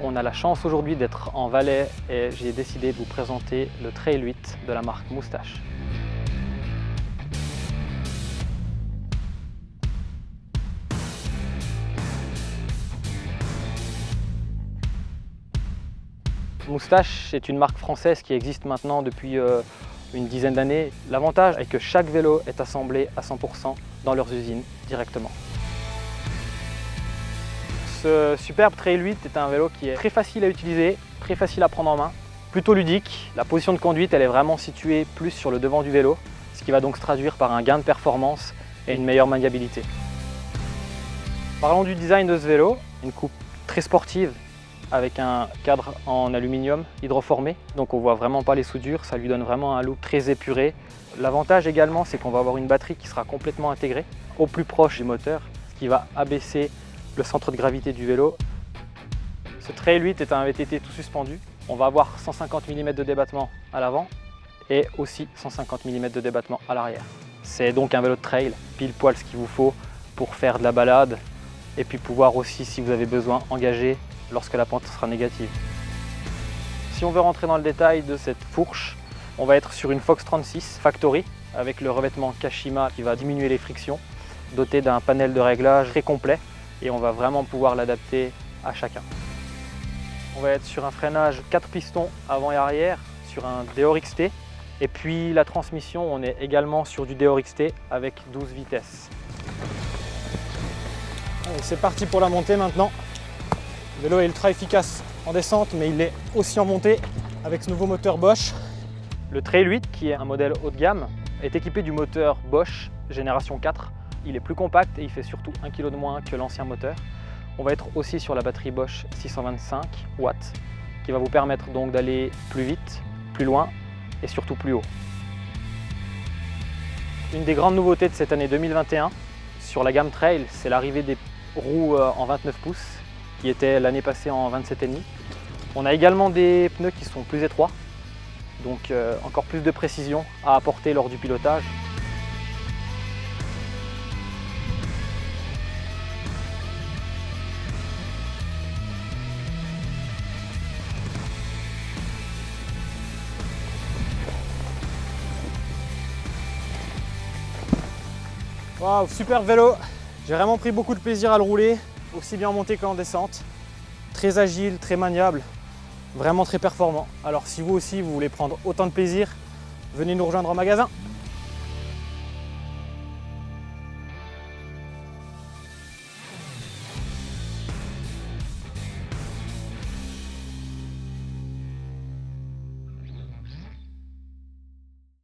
On a la chance aujourd'hui d'être en Valais et j'ai décidé de vous présenter le Trail 8 de la marque Moustache. Moustache est une marque française qui existe maintenant depuis une dizaine d'années. L'avantage est que chaque vélo est assemblé à 100% dans leurs usines directement. Ce superbe Trail 8 est un vélo qui est très facile à utiliser, très facile à prendre en main, plutôt ludique. La position de conduite elle est vraiment située plus sur le devant du vélo, ce qui va donc se traduire par un gain de performance et une meilleure maniabilité. Parlons du design de ce vélo, une coupe très sportive avec un cadre en aluminium hydroformé, donc on voit vraiment pas les soudures, ça lui donne vraiment un look très épuré. L'avantage également c'est qu'on va avoir une batterie qui sera complètement intégrée au plus proche du moteur, ce qui va abaisser le centre de gravité du vélo. Ce Trail 8 est un VTT tout suspendu, on va avoir 150 mm de débattement à l'avant et aussi 150 mm de débattement à l'arrière. C'est donc un vélo de trail, pile poil ce qu'il vous faut pour faire de la balade et puis pouvoir aussi, si vous avez besoin, engager lorsque la pente sera négative. Si on veut rentrer dans le détail de cette fourche, on va être sur une Fox 36 Factory avec le revêtement Kashima qui va diminuer les frictions, doté d'un panel de réglage très complet et on va vraiment pouvoir l'adapter à chacun. On va être sur un freinage 4 pistons avant et arrière, sur un Deore XT et puis la transmission, on est également sur du Deore XT avec 12 vitesses. C'est parti pour la montée maintenant. Le vélo est ultra efficace en descente, mais il est aussi en montée avec ce nouveau moteur Bosch. Le Trail 8, qui est un modèle haut de gamme, est équipé du moteur Bosch génération 4. Il est plus compact et il fait surtout 1 kg de moins que l'ancien moteur. On va être aussi sur la batterie Bosch 625 watts, qui va vous permettre donc d'aller plus vite, plus loin et surtout plus haut. Une des grandes nouveautés de cette année 2021 sur la gamme Trail, c'est l'arrivée des roues en 29 pouces, qui était l'année passée en 27,5. On a également des pneus qui sont plus étroits, donc encore plus de précision à apporter lors du pilotage. Waouh, super vélo! J'ai vraiment pris beaucoup de plaisir à le rouler, aussi bien en montée qu'en descente. Très agile, très maniable, vraiment très performant. Alors si vous aussi vous voulez prendre autant de plaisir, venez nous rejoindre en magasin.